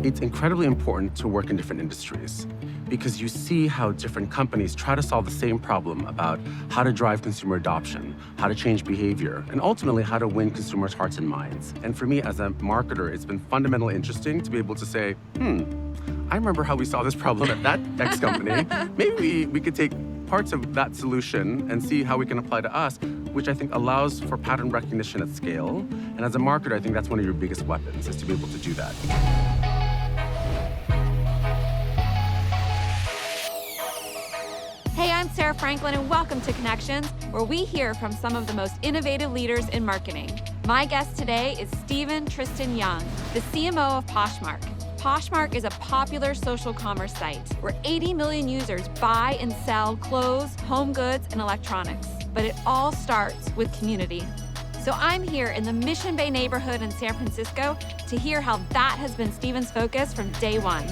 It's incredibly important to work in different industries because you see how different companies try to solve the same problem about how to drive consumer adoption, how to change behavior, and ultimately how to win consumers' hearts and minds. And for me as a marketer, it's been fundamentally interesting to be able to say, I remember how we solved this problem at that X company. Maybe we could take parts of that solution and see how we can apply to us, which I think allows for pattern recognition at scale. And as a marketer, I think that's one of your biggest weapons, is to be able to do that. Hey, I'm Sarah Franklin, and welcome to Connections, where we hear from some of the most innovative leaders in marketing. My guest today is Tristan Young, the CMO of Poshmark. Poshmark is a popular social commerce site where 80 million users buy and sell clothes, home goods, and electronics. But it all starts with community. So I'm here in the Mission Bay neighborhood in San Francisco to hear how that has been Steven's focus from day one.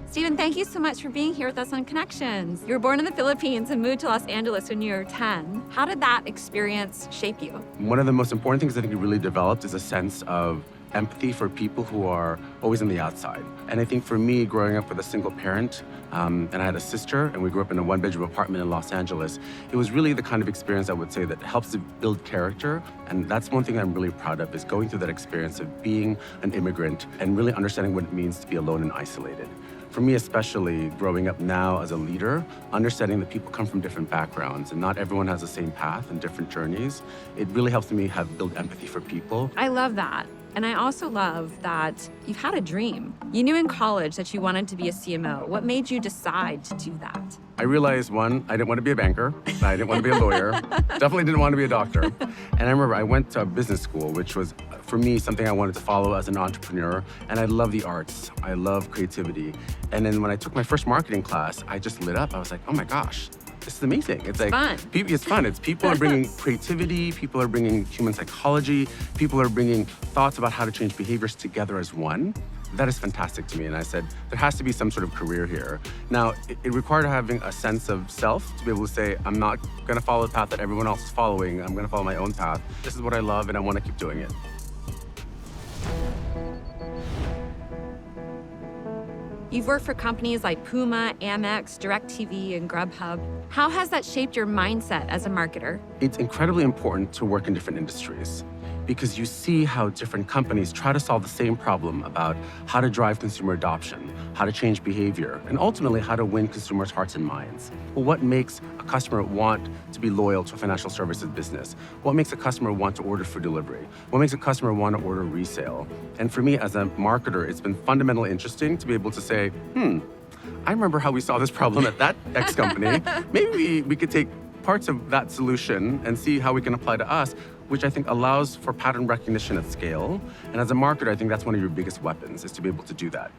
Steven, thank you so much for being here with us on Connections. You were born in the Philippines and moved to Los Angeles when you were 10. How did that experience shape you? One of the most important things I think you really developed is a sense of empathy for people who are always on the outside. And I think for me, growing up with a single parent, and I had a sister, and we grew up in a one-bedroom apartment in Los Angeles, it was really the kind of experience I would say that helps to build character. And that's one thing I'm really proud of, is going through that experience of being an immigrant and really understanding what it means to be alone and isolated. For me especially, growing up now as a leader, understanding that people come from different backgrounds and not everyone has the same path and different journeys, it really helps me build empathy for people. I love that. And I also love that you've had a dream. You knew in college that you wanted to be a CMO. What made you decide to do that? I realized, one, I didn't want to be a banker. I didn't want to be a lawyer. Definitely didn't want to be a doctor. And I remember I went to business school, which was, for me, something I wanted to follow as an entrepreneur. And I love the arts. I love creativity. And then when I took my first marketing class, I just lit up. I was like, oh my gosh, this is amazing. It's like fun. It's fun. It's people are bringing creativity, people are bringing human psychology, people are bringing thoughts about how to change behaviors together as one. That is fantastic to me. And I said, there has to be some sort of career here. Now, it required having a sense of self to be able to say, I'm not going to follow the path that everyone else is following. I'm going to follow my own path. This is what I love, and I want to keep doing it. You've worked for companies like Puma, Amex, DirecTV, and Grubhub. How has that shaped your mindset as a marketer? It's incredibly important to work in different industries because you see how different companies try to solve the same problem about how to drive consumer adoption, how to change behavior, and ultimately how to win consumers' hearts and minds. Well, what makes a customer want to be loyal to a financial services business? What makes a customer want to order food delivery? What makes a customer want to order resale? And for me as a marketer, it's been fundamentally interesting to be able to say, I remember how we solved this problem at that X company. Maybe we could take parts of that solution and see how we can apply to us, which I think allows for pattern recognition at scale. And as a marketer, I think that's one of your biggest weapons, is to be able to do that.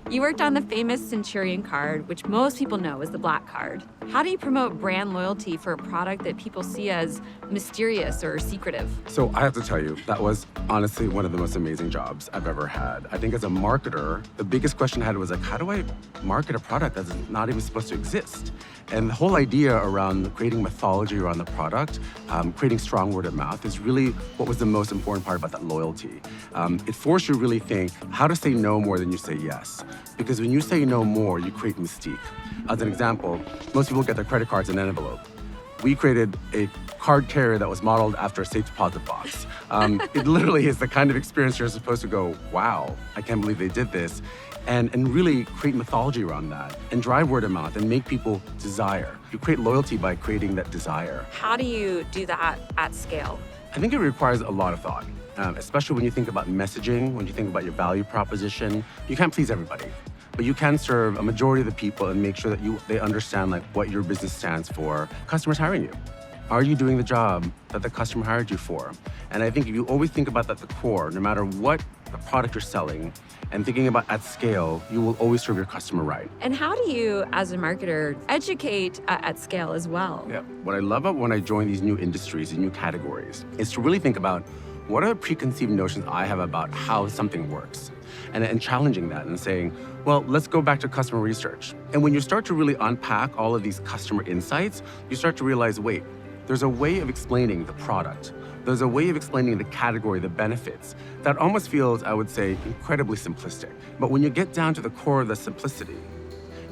You worked on the famous Centurion card, which most people know as the Black Card. How do you promote brand loyalty for a product that people see as mysterious or secretive? So I have to tell you, that was honestly one of the most amazing jobs I've ever had. I think as a marketer, the biggest question I had was like, how do I market a product that's not even supposed to exist? And the whole idea around creating mythology around the product, creating strong word of mouth is really what was the most important part about that loyalty. It forced you to really think how to say no more than you say yes. Because when you say no more, you create mystique. As an example, most people get their credit cards in an envelope. We created a card carrier that was modeled after a safe deposit box. It literally is the kind of experience you're supposed to go, wow, I can't believe they did this. And really create mythology around that and drive word of mouth and make people desire. You create loyalty by creating that desire. How do you do that at scale? I think it requires a lot of thought, especially when you think about messaging, when you think about your value proposition. You can't please everybody, but you can serve a majority of the people and make sure that they understand like what your business stands for. Customers hiring you. Are you doing the job that the customer hired you for? And I think if you always think about that at the core, no matter what the product you're selling, and thinking about at scale, you will always serve your customer right. And how do you, as a marketer, educate at scale as well? Yeah. What I love about when I join these new industries and new categories is to really think about what are the preconceived notions I have about how something works. and challenging that and saying, well, let's go back to customer research. And when you start to really unpack all of these customer insights, you start to realize, wait, there's a way of explaining the product. There's a way of explaining the category, the benefits, that almost feels, I would say, incredibly simplistic. But when you get down to the core of the simplicity,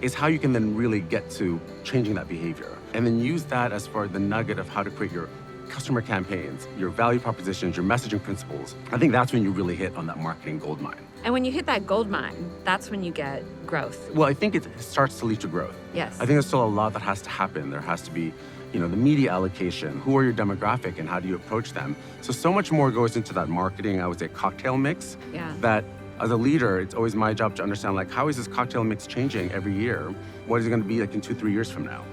is how you can then really get to changing that behavior. And then use that as far as the nugget of how to create your customer campaigns, your value propositions, your messaging principles. I think that's when you really hit on that marketing gold mine. And when you hit that gold mine, that's when you get growth. Well, I think it starts to lead to growth. Yes. I think there's still a lot that has to happen. There has to be, the media allocation, who are your demographic and how do you approach them? So much more goes into that marketing, I would say, cocktail mix. Yeah. That as a leader, it's always my job to understand, like, how is this cocktail mix changing every year? What is it going to be like in 2-3 years from now?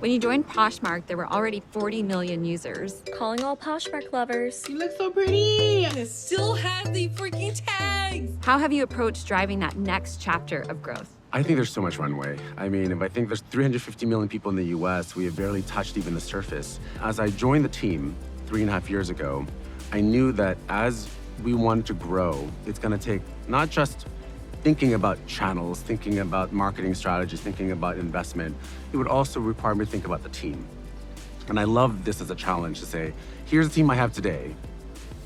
When you joined Poshmark, there were already 40 million users. Calling all Poshmark lovers. You look so pretty. I still have the freaking tags. How have you approached driving that next chapter of growth? I think there's so much runway. I mean, if I think there's 350 million people in the US, we have barely touched even the surface. As I joined the team 3.5 years ago, I knew that as we wanted to grow, it's gonna take not just thinking about channels, thinking about marketing strategies, thinking about investment, it would also require me to think about the team. And I love this as a challenge to say, here's the team I have today.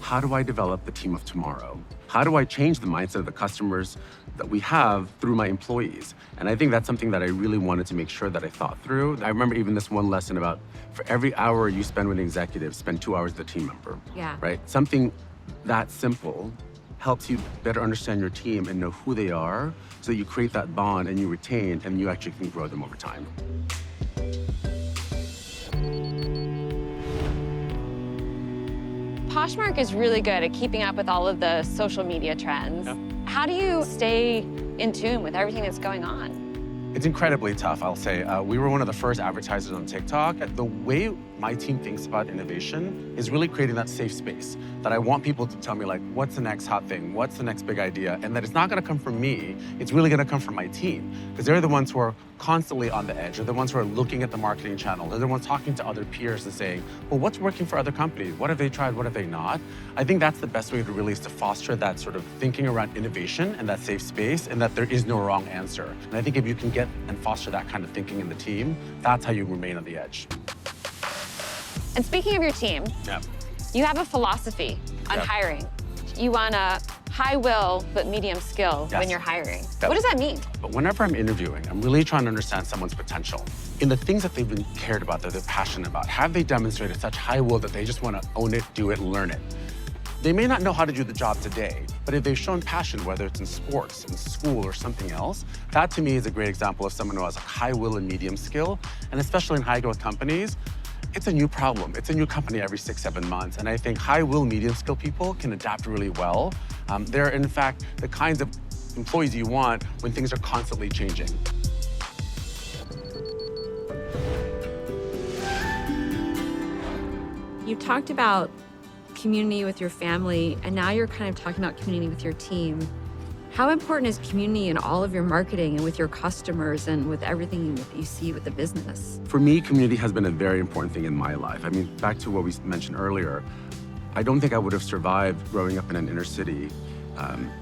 How do I develop the team of tomorrow? How do I change the mindset of the customers that we have through my employees? And I think that's something that I really wanted to make sure that I thought through. I remember even this one lesson about, for every hour you spend with an executive, spend 2 hours with a team member. Yeah. Right? Something that simple helps you better understand your team and know who they are so that you create that bond and you retain and you actually can grow them over time. Poshmark is really good at keeping up with all of the social media trends. Yeah. How do you stay in tune with everything that's going on? It's incredibly tough, I'll say. We were one of the first advertisers on TikTok. The way my team thinks about innovation is really creating that safe space that I want people to tell me, like, what's the next hot thing? What's the next big idea? And that it's not gonna come from me, it's really gonna come from my team. Because they're the ones who are constantly on the edge. They're the ones who are looking at the marketing channel. They're the ones talking to other peers and saying, well, what's working for other companies? What have they tried? What have they not? I think that's the best way to really is to foster that sort of thinking around innovation and that safe space and that there is no wrong answer. And I think if you can get and foster that kind of thinking in the team, that's how you remain on the edge. And speaking of your team, Yeah. you have a philosophy on Yeah. hiring. You want a high will but medium skill Yes. when you're hiring. Yep. What does that mean? But whenever I'm interviewing, I'm really trying to understand someone's potential. In the things that they've been cared about, that they're passionate about, have they demonstrated such high will that they just want to own it, do it, learn it? They may not know how to do the job today, but if they've shown passion, whether it's in sports, in school, or something else, that to me is a great example of someone who has a high will and medium skill. And especially in high growth companies, it's a new problem. It's a new company every 6-7 months. And I think high will, medium skill people can adapt really well. They're in fact the kinds of employees you want when things are constantly changing. You talked about community with your family, and now you're kind of talking about community with your team. How important is community in all of your marketing and with your customers and with everything you see with the business? For me, community has been a very important thing in my life. I mean, back to what we mentioned earlier, I don't think I would have survived growing up in an inner city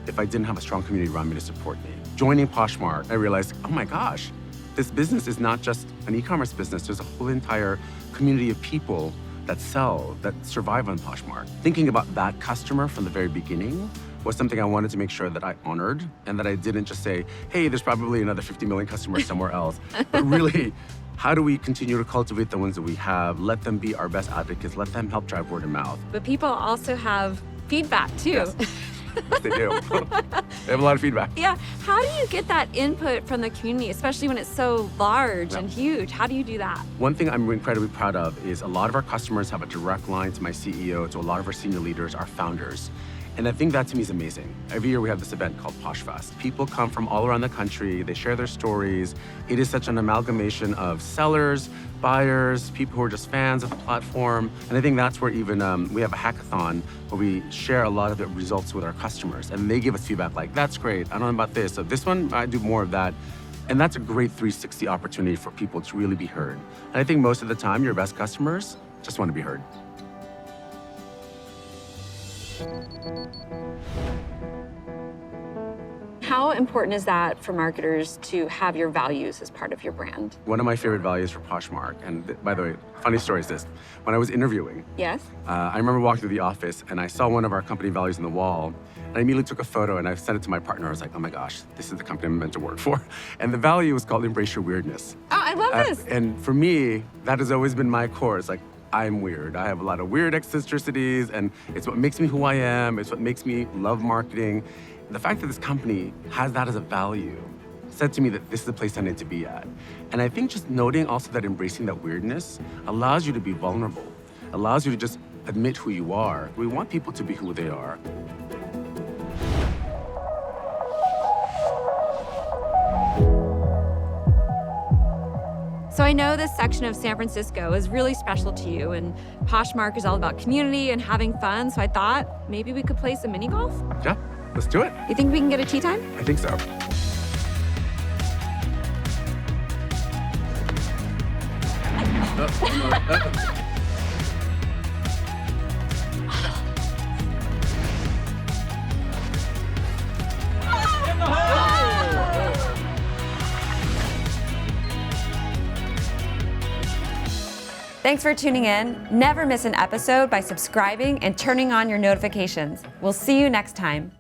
if I didn't have a strong community around me to support me. Joining Poshmark, I realized, oh my gosh, this business is not just an e-commerce business. There's a whole entire community of people that sell, that survive on Poshmark. Thinking about that customer from the very beginning was something I wanted to make sure that I honored and that I didn't just say, hey, there's probably another 50 million customers somewhere else. But really, how do we continue to cultivate the ones that we have, let them be our best advocates, let them help drive word of mouth? But people also have feedback too. Yes. Yes, they do. They have a lot of feedback. Yeah, how do you get that input from the community, especially when it's so large and huge? How do you do that? One thing I'm incredibly proud of is a lot of our customers have a direct line to my CEO, to a lot of our senior leaders, our founders. And I think that to me is amazing. Every year we have this event called PoshFest. People come from all around the country, they share their stories. It is such an amalgamation of sellers, buyers, people who are just fans of the platform. And I think that's where even we have a hackathon where we share a lot of the results with our customers. And they give us feedback like, that's great, I don't know about this. So this one, I do more of that. And that's a great 360 opportunity for people to really be heard. And I think most of the time, your best customers just want to be heard. How important is that for marketers to have your values as part of your brand? One of my favorite values for Poshmark, and by the way, funny story is this. When I was interviewing, Yes? I remember walking through the office and I saw one of our company values on the wall, and I immediately took a photo and I sent it to my partner. I was like, oh my gosh, this is the company I'm meant to work for. And the value was called Embrace Your Weirdness. Oh, I love this. And for me, that has always been my core. It's like, I'm weird. I have a lot of weird eccentricities, and it's what makes me who I am. It's what makes me love marketing. The fact that this company has that as a value said to me that this is the place I need to be at. And I think just noting also that embracing that weirdness allows you to be vulnerable, allows you to just admit who you are. We want people to be who they are. So I know this section of San Francisco is really special to you, and Poshmark is all about community and having fun, so I thought maybe we could play some mini golf? Yeah, let's do it. You think we can get a tee time? I think so. Thanks for tuning in. Never miss an episode by subscribing and turning on your notifications. We'll see you next time.